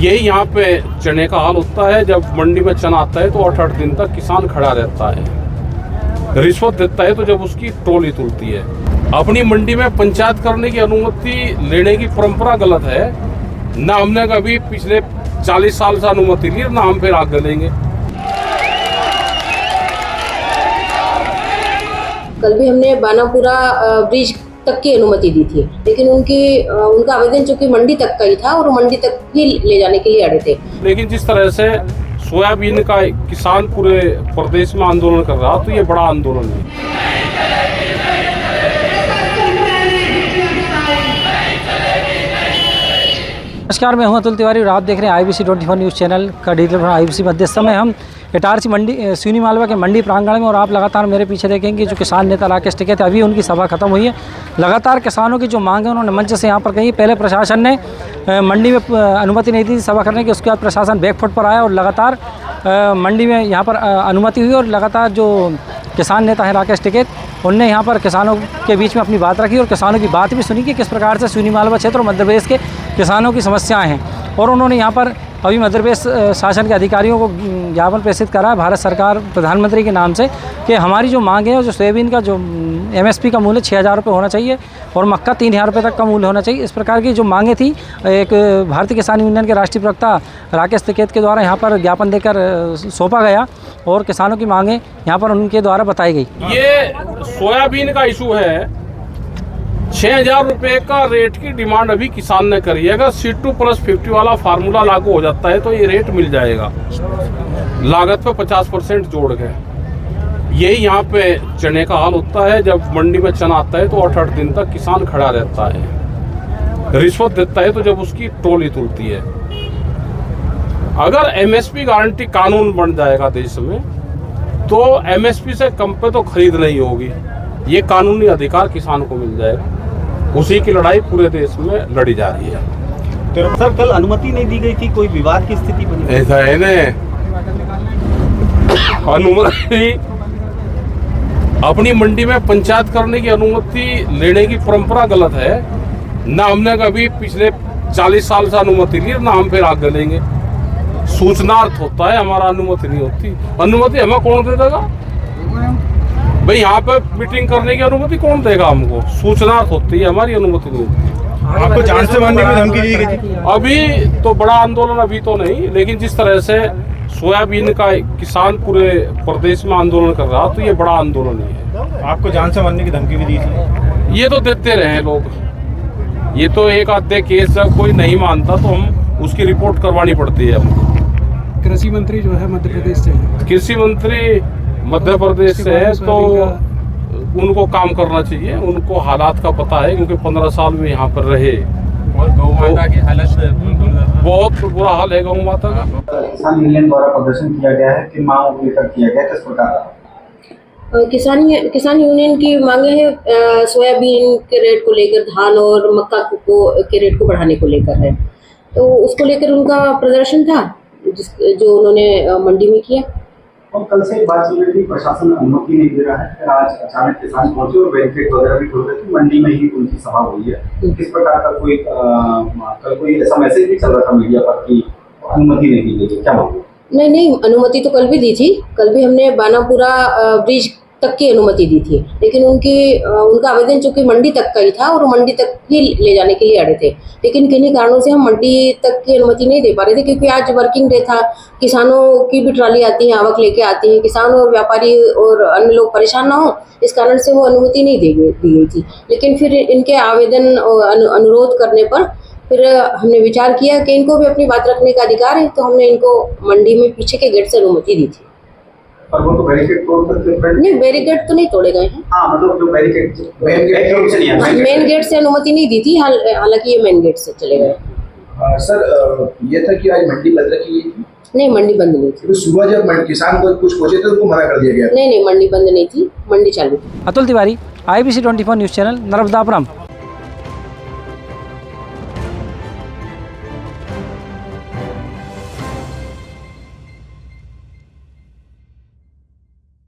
यही यहाँ पे चने का हाल होता है। जब मंडी में चना आता है तो 8-8 दिन तक किसान खड़ा रहता है, रिश्वत देता है तो जब उसकी ट्रॉली तुलती है। अपनी मंडी में पंचायत करने की अनुमति लेने की परंपरा गलत है। ना हमने कभी पिछले 40 साल से अनुमति ली, ना हम फिर आगे लेंगे। कल भी हमने बानापुरा ब्रिज तक की अनुमति दी थी, लेकिन उनका आवेदन चूंकि मंडी तक का ही था और मंडी तक ही ले जाने के लिए अड़े थे। लेकिन जिस तरह से सोयाबीन का किसान पूरे प्रदेश में आंदोलन कर रहा, तो ये बड़ा आंदोलन है। नमस्कार, मैं हूं अतुल तिवारी और आप देख रहे हैं IBC 24 न्यूज़ चैनल का डिजिटल IBC मध्य। समय हम इटारसी मंडी सिवनी मालवा के मंडी प्रांगण में, और आप लगातार मेरे पीछे देखेंगे जो किसान नेता राकेश टिकैत, अभी उनकी सभा खत्म हुई है। लगातार किसानों की जो मांग है उन्होंने मंच से यहाँ पर कही। पहले प्रशासन ने मंडी में अनुमति नहीं दी सभा करने की, उसके बाद प्रशासन बैकफुट पर आया और लगातार मंडी में यहाँ पर अनुमति हुई। और लगातार जो किसान नेता है राकेश टिकैत, उनने यहाँ पर किसानों के बीच में अपनी बात रखी और किसानों की बात भी सुनी कि किस प्रकार से सिवनी मालवा क्षेत्र और मध्य प्रदेश के किसानों की समस्याएं हैं। और उन्होंने यहाँ पर अभी मध्य प्रदेश शासन के अधिकारियों को ज्ञापन प्रेषित करा भारत सरकार प्रधानमंत्री के नाम से कि हमारी जो मांग है, जो सोयाबीन का जो MSP का मूल्य 6,000 रुपये होना चाहिए और मक्का 3,000 रुपये तक का मूल्य होना चाहिए। इस प्रकार की जो मांगें थी, एक भारतीय किसान यूनियन के राष्ट्रीय प्रवक्ता राकेश टिकैत के द्वारा यहाँ पर ज्ञापन देकर सौंपा गया और किसानों की मांगें यहाँ पर उनके द्वारा बताई गई। ये सोयाबीन का इशू है। 6,000 रुपये का रेट की डिमांड अभी किसान ने करी है। अगर C2+50 वाला फार्मूला लागू हो जाता है तो ये रेट मिल जाएगा, लागत पे 50% जोड़ के। यही यहाँ पे चने का हाल होता है। जब मंडी में चना आता है तो 8-8 दिन तक किसान खड़ा रहता है, रिश्वत देता है तो जब उसकी ट्रॉली तुलती है। अगर MSP गारंटी कानून बन जाएगा देश में, तो MSP से कम पे तो खरीद नहीं होगी। ये कानूनी अधिकार किसान को मिल जाएगा। उसी की लड़ाई पूरे देश में लड़ी जा रही है। तो सर, कल अनुमति नहीं दी गई थी, कोई विवाद की स्थिति बनी? ऐसा है ना, अनुमति अपनी मंडी में पंचायत करने की अनुमति लेने की परंपरा गलत है। ना हमने कभी पिछले 40 साल से अनुमति ली, ना हम फिर आगे लेंगे। सूचनार्थ होता है, हमारा अनुमति नहीं होती। अनुमति हमें कौन दे देगा भाई? यहाँ पे मीटिंग करने की अनुमति कौन देगा हमको? सूचनार्थ होती है, हमारी अनुमति नहीं होती। आपको जान से मारने की धमकी दी गई थी? अभी तो बड़ा आंदोलन अभी तो नहीं, लेकिन जिस तरह से सोयाबीन का किसान पूरे प्रदेश में आंदोलन कर रहा, तो ये बड़ा आंदोलन है। आपको जान से मारने की धमकी भी दी थी? ये तो देते रहे लोग। ये तो एक आधे केस जब कोई नहीं मानता तो हम उसकी रिपोर्ट करवानी पड़ती है हमको। कृषि मंत्री जो है मध्य प्रदेश से, कृषि मंत्री मध्य प्रदेश से है, तो उनको काम करना चाहिए। उनको हालात का पता है, क्योंकि 15 साल में यहाँ पर रहे। और गौ माता की हालत बहुत बुरा हाल है गौ माता का। किसान यूनियन द्वारा प्रदर्शन किया गया है कि मांग को लेकर किया गया, किस प्रकार? किसान यूनियन की मांगे हैं सोयाबीन के रेट को लेकर, धान और मक्का के रेट को बढ़ाने को लेकर है। तो उसको लेकर उनका प्रदर्शन था जो उन्होंने मंडी में किया। और कल से बात चल रही थी, प्रशासन अनुमति नहीं दे रहा है, फिर आज अचानक किसान पहुंचे और बैरिकेड वगैरह भी खोल रहे थे। मंडी में ही उनकी सभा हुई है। किस प्रकार का कोई ऐसा मैसेज भी चल रहा था मीडिया पर कि अनुमति नहीं दी गई, क्या मामला? नहीं, अनुमति तो कल भी दी थी। कल भी हमने बानापुरा ब्रिज तक की अनुमति दी थी, लेकिन उनका आवेदन चूंकि मंडी तक का ही था और मंडी तक ही ले जाने के लिए अड़े थे। लेकिन किन्हीं कारणों से हम मंडी तक की अनुमति नहीं दे पा रहे थे, क्योंकि आज वर्किंग डे था। किसानों की भी ट्राली आती है, आवक लेके आती है। किसान और व्यापारी और अन्य लोग परेशान ना हो, इस कारण से वो अनुमति नहीं दी गई थी। लेकिन फिर इनके आवेदन अनुरोध करने पर फिर हमने विचार किया कि इनको भी अपनी बात रखने का अधिकार है, तो हमने इनको मंडी में पीछे के गेट से अनुमति दी थी। और वो तो बैरिकेड तोड़ सकते? नहीं, बैरिकेड तो नहीं तोड़े गए हैं। हाँ, मतलब जो बैरिकेड मेन गेट से अनुमति नहीं दी थी, हालांकि ये मेन गेट से चले गए। सर, ये था कि आज मंडी बंद रखी गई थी? नहीं, मंडी बंद नहीं थी। तो सुबह जब किसान को कुछ पहुंचे थे उनको मना कर दिया गया? नहीं, मंडी बंद नहीं थी, मंडी चालू थी। Atul Tiwari, IBC 24 news channel, Narmadapuram.